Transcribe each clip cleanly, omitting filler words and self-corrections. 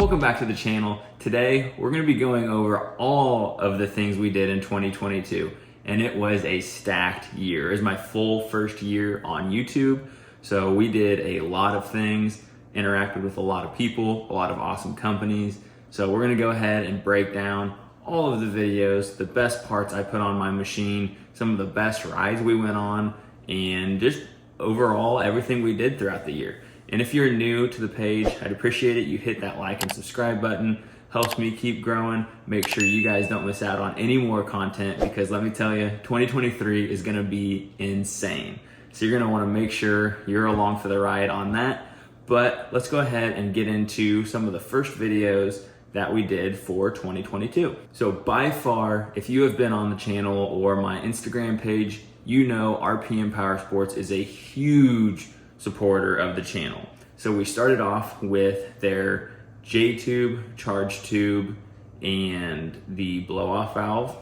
Welcome back to the channel. Today, we're going to be going over all of the things we did in 2022, and it was a stacked year. It was my full first year on YouTube, so we did a lot of things, interacted with a lot of people, a lot of awesome companies. So we're going to go ahead and break down all of the videos, the best parts I put on my machine, some of the best rides we went on, and just overall everything we did throughout the year. And if you're new to the page, I'd appreciate it. You hit that like and subscribe button. Helps me keep growing. Make sure you guys don't miss out on any more content, because let me tell you, 2023 is gonna be insane. So you're gonna wanna make sure you're along for the ride on that. But let's go ahead and get into some of the first videos that we did for 2022. So by far, if you have been on the channel or my Instagram page, you know RPM Powersports is a huge supporter of the channel. So we started off with their J-tube, charge tube, and the blow-off valve.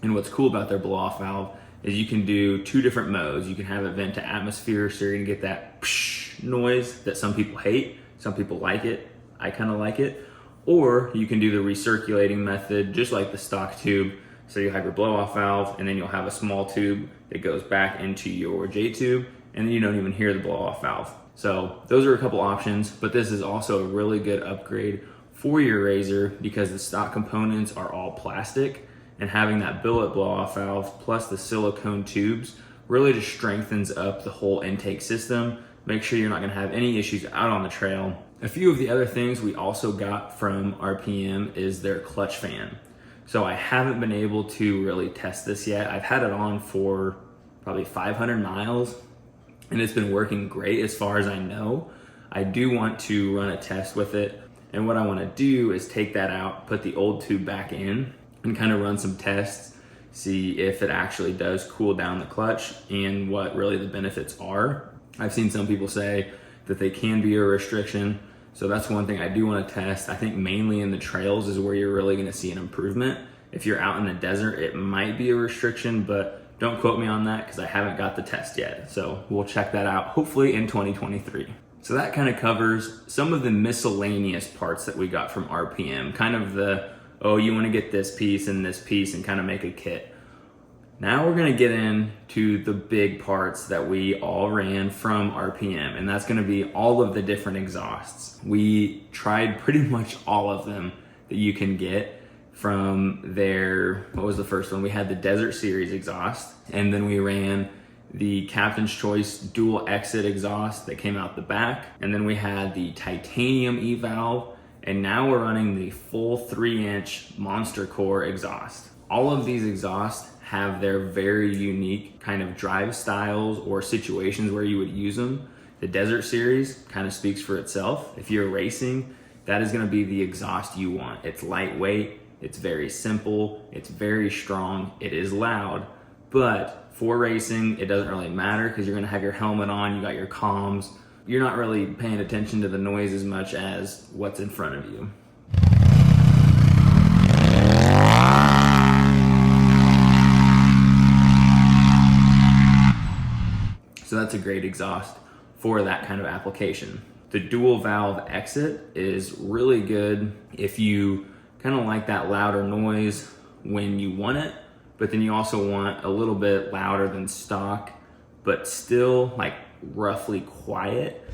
And what's cool about their blow-off valve is you can do two different modes. You can have it vent to atmosphere, so you're gonna get that psh noise that some people hate. Some people like it. I kind of like it. Or you can do the recirculating method, just like the stock tube. So you have your blow-off valve, and then you'll have a small tube that goes back into your J-tube, and then you don't even hear the blow-off valve. So those are a couple options, but this is also a really good upgrade for your RZR because the stock components are all plastic, and having that billet blow-off valve plus the silicone tubes really just strengthens up the whole intake system. Make sure you're not gonna have any issues out on the trail. A few of the other things we also got from RPM is their clutch fan. So I haven't been able to really test this yet. I've had it on for probably 500 miles, and it's been working great as far as I know. I do want to run a test with it, and what I want to do is take that out, put the old tube back in, and kind of run some tests, see if it actually does cool down the clutch and what really the benefits are. I've seen some people say that they can be a restriction, so that's one thing I do want to test. I think mainly in the trails is where you're really going to see an improvement. If you're out in the desert, it might be a restriction, but don't quote me on that because I haven't got the test yet. So we'll check that out hopefully in 2023. So that kind of covers some of the miscellaneous parts that we got from RPM, kind of the, oh, you want to get this piece and kind of make a kit. Now we're going to get into the big parts that we all ran from RPM, and that's going to be all of the different exhausts. We tried pretty much all of them that you can get from their, what was the first one? We had the Desert Series exhaust, and then we ran the Captain's Choice dual exit exhaust that came out the back, and then we had the titanium E-valve, and now we're running the full 3-inch Monster Core exhaust. All of these exhausts have their very unique kind of drive styles or situations where you would use them. The Desert Series kind of speaks for itself. If you're racing, that is going to be the exhaust you want. It's lightweight, it's very simple, it's very strong, it is loud, but for racing, it doesn't really matter because you're going to have your helmet on, you got your comms, you're not really paying attention to the noise as much as what's in front of you. So that's a great exhaust for that kind of application. The dual valve exit is really good if you kind of like that louder noise when you want it, but then you also want a little bit louder than stock, but still like roughly quiet.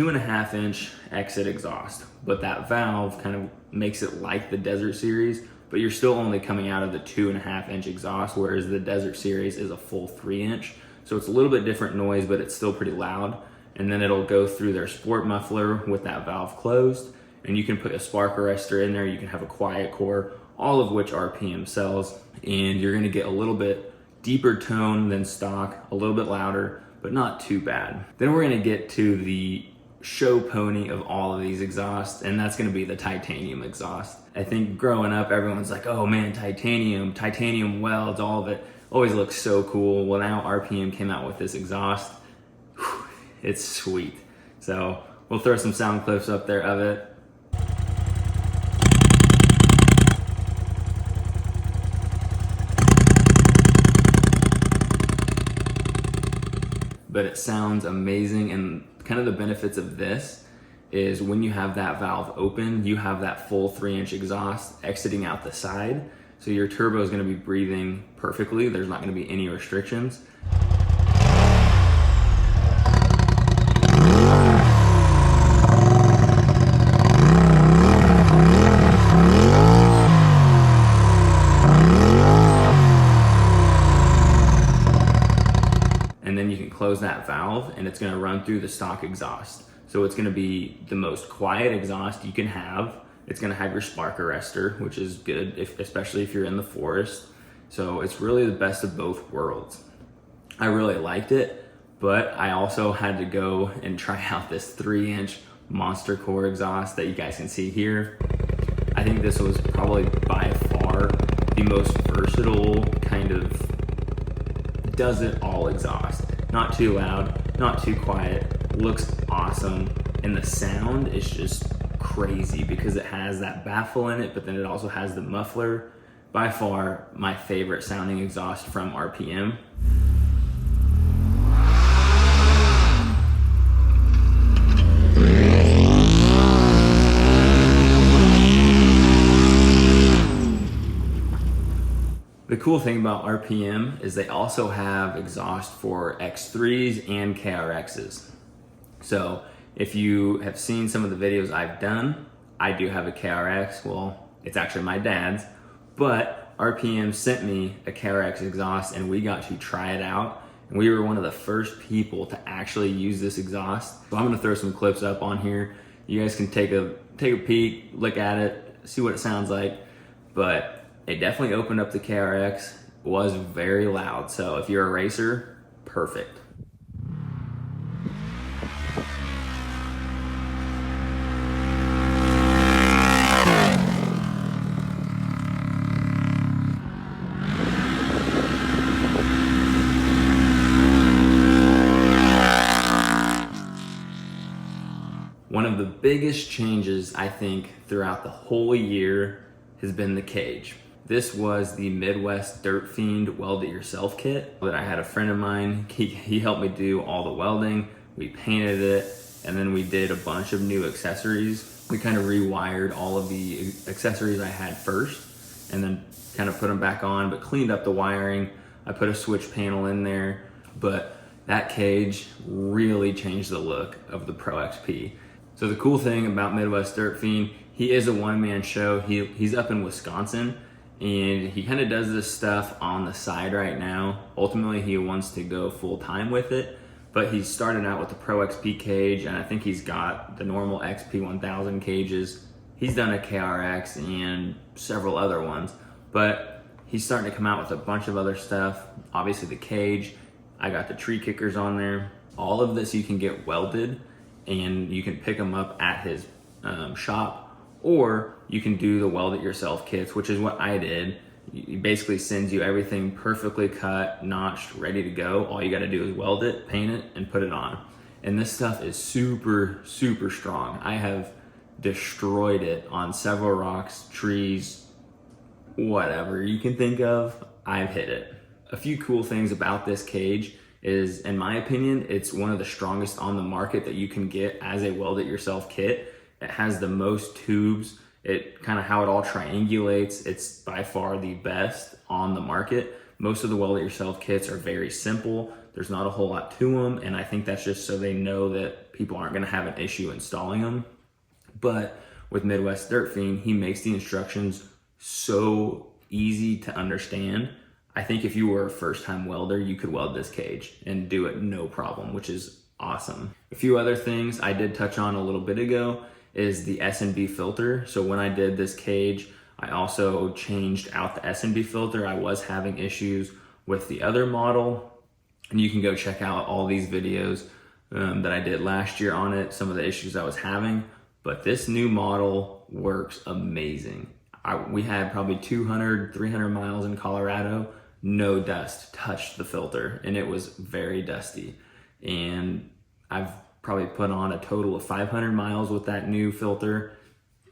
2.5-inch exit exhaust, but that valve kind of makes it like the Desert Series, but you're still only coming out of the 2.5-inch exhaust, whereas the Desert Series is a full 3-inch. So it's a little bit different noise, but it's still pretty loud. And then it'll go through their sport muffler with that valve closed, and you can put a spark arrestor in there, you can have a quiet core, all of which RPM sells, and you're gonna get a little bit deeper tone than stock, a little bit louder, but not too bad. Then we're gonna get to the show pony of all of these exhausts, and that's gonna be the titanium exhaust. I think growing up, everyone's like, oh man, titanium welds, all of it always looks so cool. Well, now RPM came out with this exhaust. Whew, it's sweet. So we'll throw some sound clips up there of it. But it sounds amazing, and kind of the benefits of this is when you have that valve open, you have that full 3-inch exhaust exiting out the side, so your turbo is going to be breathing perfectly. There's not going to be any restrictions. And then you can close that valve and it's gonna run through the stock exhaust. So it's gonna be the most quiet exhaust you can have. It's gonna have your spark arrestor, which is good, especially if you're in the forest. So it's really the best of both worlds. I really liked it, but I also had to go and try out this 3-inch monster core exhaust that you guys can see here. I think this was probably by far the most versatile kind of does it all exhaust. Not too loud, not too quiet, looks awesome, and the sound is just crazy because it has that baffle in it, but then it also has the muffler. By far my favorite sounding exhaust from RPM. The cool thing about RPM is they also have exhaust for X3s and KRXs. So if you have seen some of the videos I've done, I do have a KRX. Well, it's actually my dad's, but RPM sent me a KRX exhaust and we got to try it out. And we were one of the first people to actually use this exhaust. So I'm gonna throw some clips up on here. You guys can take a peek, look at it, see what it sounds like. But it definitely opened up the KRX, was very loud. So if you're a racer, perfect. One of the biggest changes, I think, throughout the whole year has been the cage. This was the Midwest Dirt Fiend Weld It Yourself kit that I had a friend of mine. He helped me do all the welding. We painted it, and then we did a bunch of new accessories. We kind of rewired all of the accessories I had first, and then kind of put them back on, but cleaned up the wiring. I put a switch panel in there, but that cage really changed the look of the Pro XP. So the cool thing about Midwest Dirt Fiend, he is a one-man show. He's up in Wisconsin, and he kind of does this stuff on the side right now. Ultimately, he wants to go full-time with it, but he started out with the Pro XP cage, and I think he's got the normal XP 1000 cages. He's done a KRX and several other ones, but he's starting to come out with a bunch of other stuff. Obviously the cage, I got the tree kickers on there. All of this you can get welded, and you can pick them up at his shop, or you can do the weld it yourself kits, which is what I did. He basically sends you everything perfectly cut, notched, ready to go. All you gotta do is weld it, paint it, and put it on. And this stuff is super, super strong. I have destroyed it on several rocks, trees, whatever you can think of, I've hit it. A few cool things about this cage is, in my opinion, it's one of the strongest on the market that you can get as a weld it yourself kit. It has the most tubes. It kind of how it all triangulates. It's by far the best on the market. Most of the weld it yourself kits are very simple. There's not a whole lot to them, and I think that's just so they know that people aren't gonna have an issue installing them. But with Midwest Dirt Fiend, he makes the instructions so easy to understand. I think if you were a first-time welder, you could weld this cage and do it no problem, which is awesome. A few other things I did touch on a little bit ago is the S&B filter. So when I did this cage, I also changed out the S&B filter. I was having issues with the other model, and you can go check out all these videos that I did last year on it, some of the issues I was having. But this new model works amazing. We had probably 200, 300 miles in Colorado, no dust touched the filter, and it was very dusty. And I've probably put on a total of 500 miles with that new filter,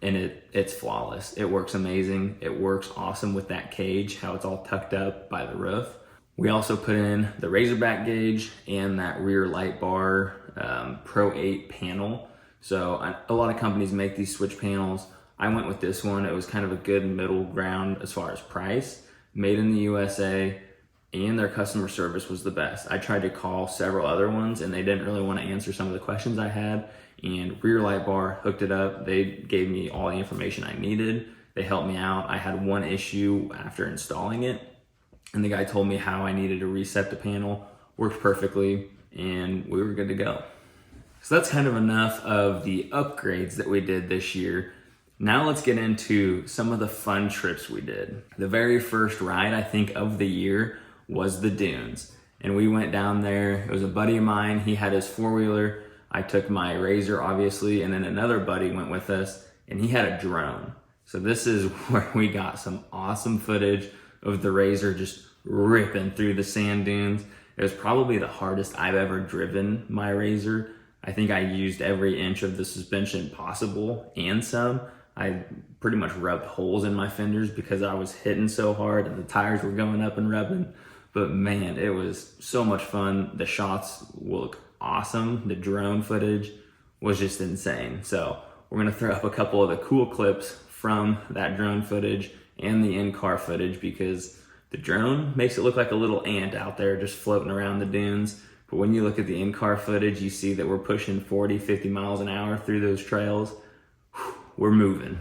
and it's flawless. It works amazing. It works awesome with that cage, how it's all tucked up by the roof. We also put in the Razorback gauge and that rear light bar Pro 8 panel. So a lot of companies make these switch panels. I went with this one. It was kind of a good middle ground as far as price. Made in the USA, and their customer service was the best. I tried to call several other ones, and they didn't really want to answer some of the questions I had. And rear light bar, hooked it up. They gave me all the information I needed. They helped me out. I had one issue after installing it, and the guy told me how I needed to reset the panel. Worked perfectly, and we were good to go. So that's kind of enough of the upgrades that we did this year. Now let's get into some of the fun trips we did. The very first ride, I think, of the year was the dunes. And we went down there. It was a buddy of mine. He had his four-wheeler. I took my RZR, obviously, and then another buddy went with us, and he had a drone. So this is where we got some awesome footage of the RZR just ripping through the sand dunes. It was probably the hardest I've ever driven my RZR. I think I used every inch of the suspension possible and some. I pretty much rubbed holes in my fenders because I was hitting so hard and the tires were going up and rubbing. But man, it was so much fun. The shots look awesome. The drone footage was just insane. So we're gonna throw up a couple of the cool clips from that drone footage and the in-car footage, because the drone makes it look like a little ant out there just floating around the dunes. But when you look at the in-car footage, you see that we're pushing 40, 50 miles an hour through those trails. We're moving.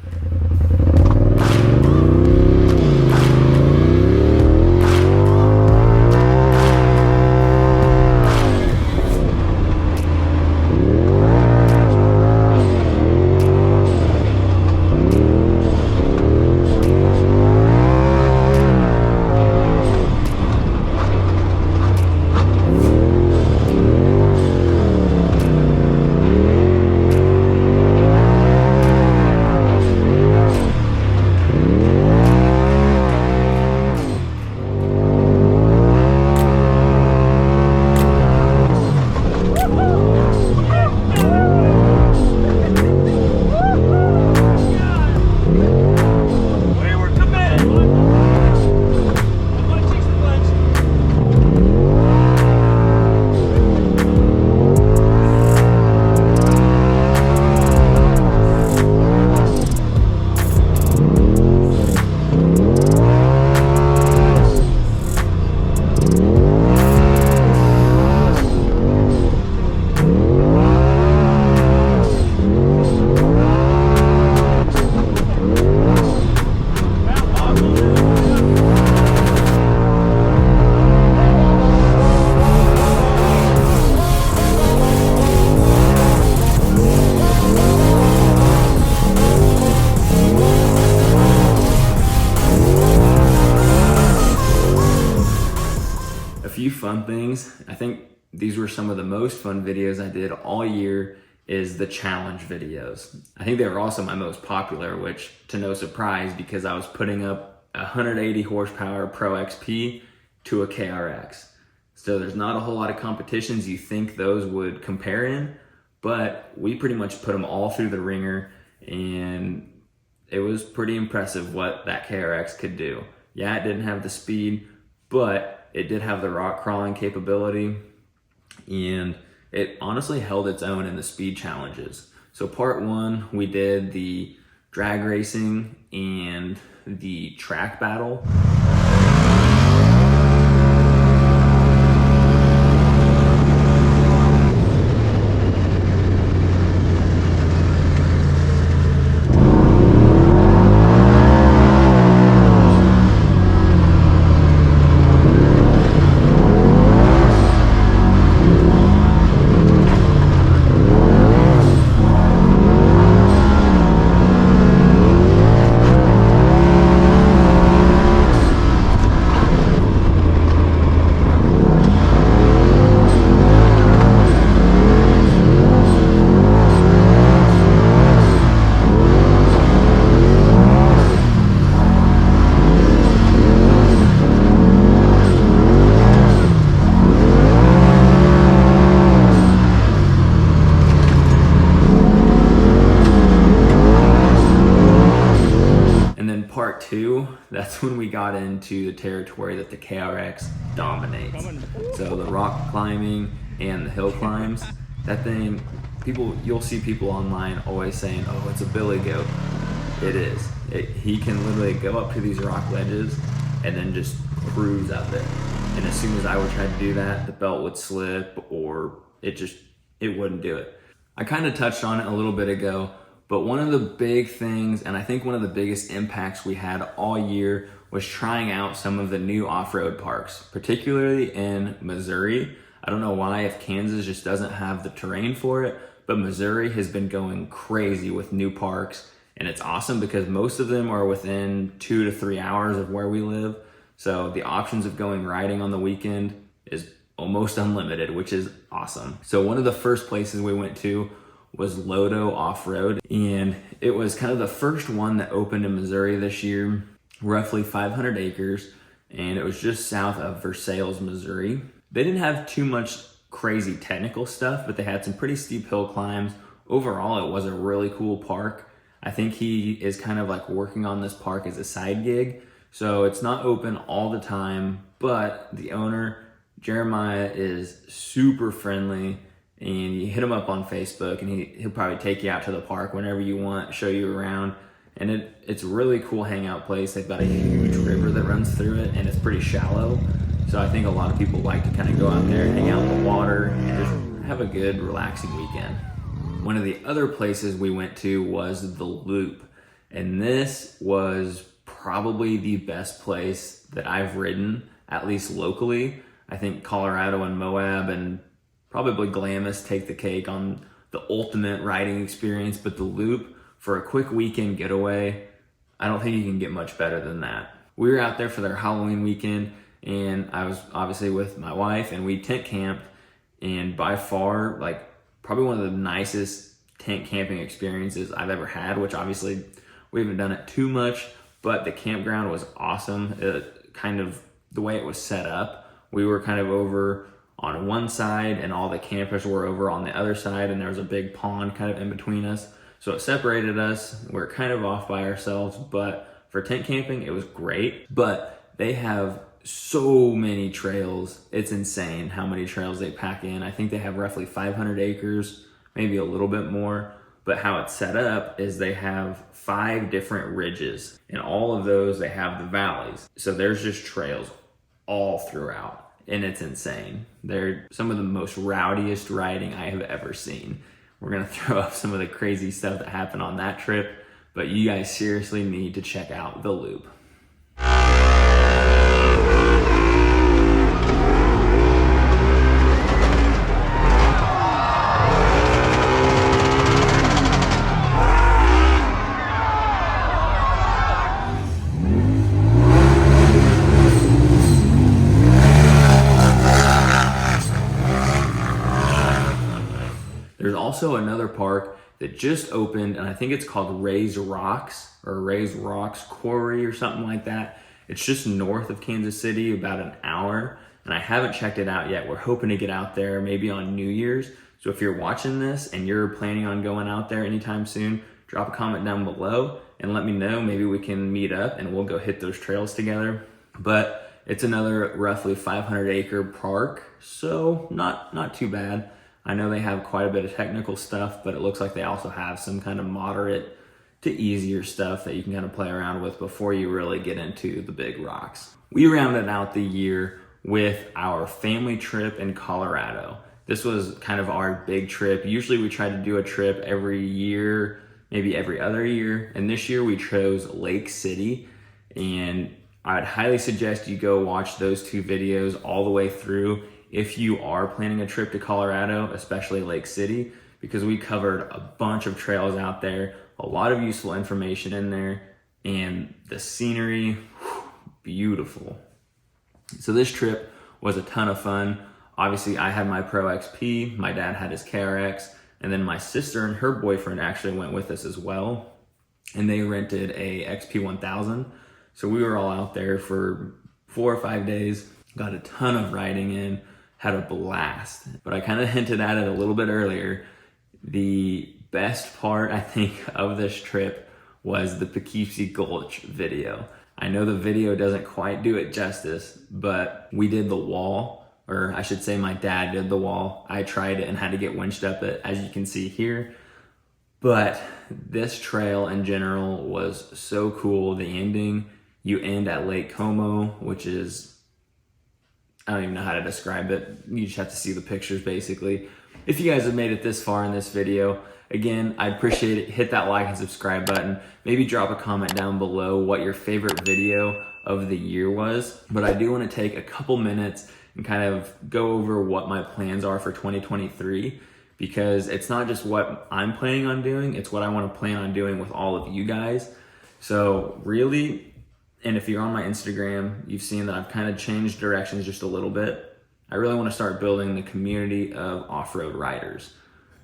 Fun things. I think these were some of the most fun videos I did all year is the challenge videos. I think they were also my most popular, which to no surprise, because I was putting up 180 horsepower Pro XP to a KRX. So there's not a whole lot of competitions you think those would compare in, but we pretty much put them all through the ringer, and it was pretty impressive what that KRX could do. Yeah, it didn't have the speed, but it did have the rock crawling capability, and it honestly held its own in the speed challenges. So part one, we did the drag racing and the track battle. part 2, that's when we got into the territory that the KRX dominates. So the rock climbing and the hill climbs, that thing, you'll see people online always saying, oh, it's a billy goat. It is. He can literally go up to these rock ledges and then just cruise out there. And as soon as I would try to do that, the belt would slip or it wouldn't do it. I kind of touched on it a little bit ago, but one of the big things, and I think one of the biggest impacts we had all year, was trying out some of the new off-road parks, particularly in Missouri. I don't know why, if Kansas just doesn't have the terrain for it, but Missouri has been going crazy with new parks. And it's awesome because most of them are within 2 to 3 hours of where we live. So the options of going riding on the weekend is almost unlimited, which is awesome. So one of the first places we went to was Lodo Offroad. And it was kind of the first one that opened in Missouri this year, roughly 500 acres. And it was just south of Versailles, Missouri. They didn't have too much crazy technical stuff, but they had some pretty steep hill climbs. Overall, it was a really cool park. I think he is kind of like working on this park as a side gig. So it's not open all the time, but the owner, Jeremiah, is super friendly, and you hit him up on Facebook and he'll probably take you out to the park whenever you want, show you around. And it's a really cool hangout place. They've got a huge river that runs through it and it's pretty shallow. So I think a lot of people like to kind of go out there, hang out in the water, and just have a good relaxing weekend. One of the other places we went to was the Loop. And this was probably the best place that I've ridden, at least locally. I think Colorado and Moab and probably Glamis take the cake on the ultimate riding experience, but the Loop, for a quick weekend getaway, I don't think you can get much better than that. We were out there for their Halloween weekend, and I was obviously with my wife, and we tent camped, and by far, like, probably one of the nicest tent camping experiences I've ever had, which obviously we haven't done it too much, but the campground was awesome. Kind of the way it was set up, we were kind of over on one side and all the campers were over on the other side, and there was a big pond kind of in between us. So it separated us. We're kind of off by ourselves, but for tent camping, it was great. But they have so many trails. It's insane how many trails they pack in. I think they have roughly 500 acres, maybe a little bit more. But how it's set up is they have 5 different ridges. And all of those, they have the valleys. So there's just trails all throughout. And it's insane. They're some of the most rowdiest riding I have ever seen. We're gonna throw up some of the crazy stuff that happened on that trip. But you guys seriously need to check out the Loop. There's also another park that just opened, and I think it's called Rays Rocks or Rays Rocks Quarry or something like that. It's just north of Kansas City, about an hour, and I haven't checked it out yet. We're hoping to get out there maybe on New Year's. So if you're watching this and you're planning on going out there anytime soon, drop a comment down below and let me know. Maybe we can meet up and we'll go hit those trails together. But it's another roughly 500 acre park, so not too bad. I know they have quite a bit of technical stuff, but it looks like they also have some kind of moderate to easier stuff that you can kind of play around with before you really get into the big rocks. We rounded out the year with our family trip in Colorado. This was kind of our big trip. Usually we try to do a trip every year, maybe every other year. And this year we chose Lake City, and I'd highly suggest you go watch those 2 videos all the way through if you are planning a trip to Colorado, especially Lake City, because we covered a bunch of trails out there, a lot of useful information in there, and the scenery, beautiful. So this trip was a ton of fun. Obviously, I had my Pro XP, my dad had his KRX, and then my sister and her boyfriend actually went with us as well, and they rented a XP 1000. So we were all out there for 4 or 5 days, got a ton of riding in, had a blast. But I kind of hinted at it a little bit earlier. The best part, I think, of this trip was the Poughkeepsie Gulch video. I know the video doesn't quite do it justice, but we did the wall, or I should say my dad did the wall. I tried it and had to get winched up it, as you can see here. But this trail in general was so cool. The ending, you end at Lake Como, which is, I don't even know how to describe it. You just have to see the pictures basically. If you guys have made it this far in this video, again, I'd appreciate it. Hit that like and subscribe button. Maybe drop a comment down below what your favorite video of the year was. But I do want to take a couple minutes and kind of go over what my plans are for 2023, because it's not just what I'm planning on doing, it's what I want to plan on doing with all of you guys. So really, and if you're on my Instagram, you've seen that I've kind of changed directions just a little bit. I really want to start building the community of off-road riders.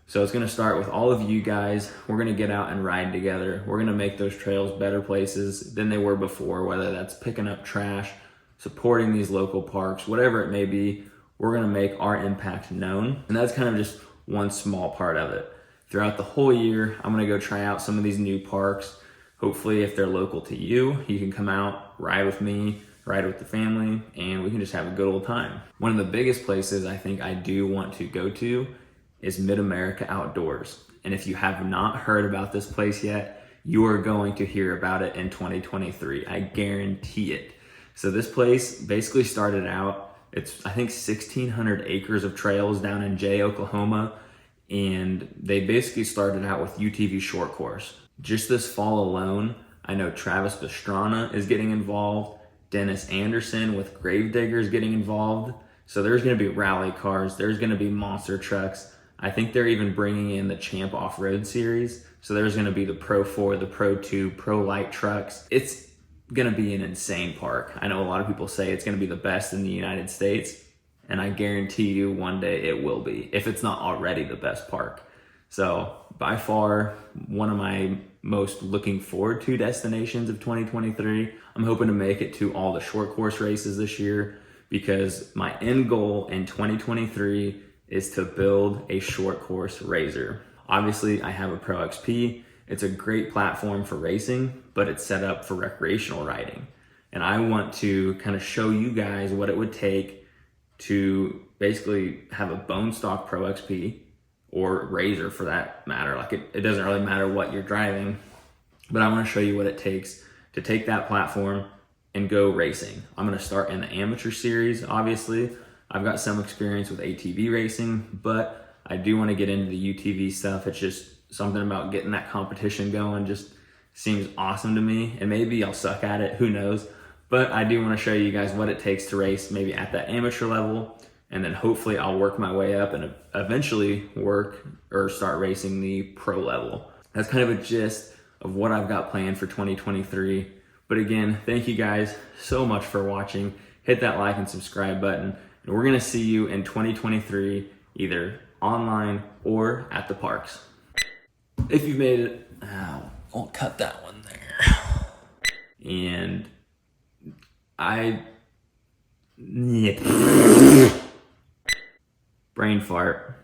So it's going to start with all of you guys. We're going to get out and ride together. We're going to make those trails better places than they were before, whether that's picking up trash, supporting these local parks, whatever it may be. We're going to make our impact known. And that's kind of just one small part of it. Throughout the whole year, I'm going to go try out some of these new parks. Hopefully, if they're local to you, you can come out, ride with me, ride with the family, and we can just have a good old time. One of the biggest places I think I do want to go to is Mid-America Outdoors. And if you have not heard about this place yet, you are going to hear about it in 2023. I guarantee it. So this place basically started out, it's I think 1,600 acres of trails down in Jay, Oklahoma. And they basically started out with UTV short course. Just this fall alone, I know Travis Pastrana is getting involved. Dennis Anderson with Gravedigger is getting involved. So there's going to be rally cars. There's going to be monster trucks. I think they're even bringing in the Champ Off-Road series. So there's going to be the Pro 4, the Pro 2, Pro Light trucks. It's going to be an insane park. I know a lot of people say it's going to be the best in the United States. And I guarantee you one day it will be, if it's not already the best park. So by far, one of my most looking forward to destinations of 2023. I'm hoping to make it to all the short course races this year, because my end goal in 2023 is to build a short course RZR. Obviously, I have a Pro XP. It's a great platform for racing, but it's set up for recreational riding. And I want to kind of show you guys what it would take to basically have a bone stock Pro XP, or RZR for that matter. Like it doesn't really matter what you're driving, but I want to show you what it takes to take that platform and go racing. I'm going to start in the amateur series. Obviously, I've got some experience with ATV racing, but I do want to get into the UTV stuff. It's just something about getting that competition going just seems awesome to me, and maybe I'll suck at it, who knows? But I do want to show you guys what it takes to race maybe at that amateur level, and then hopefully I'll work my way up and eventually work or start racing the pro level. That's kind of a gist of what I've got planned for 2023. But again, thank you guys so much for watching. Hit that like and subscribe button. And we're gonna see you in 2023, either online or at the parks. If you've made it, I'll cut that one there. And brain fart.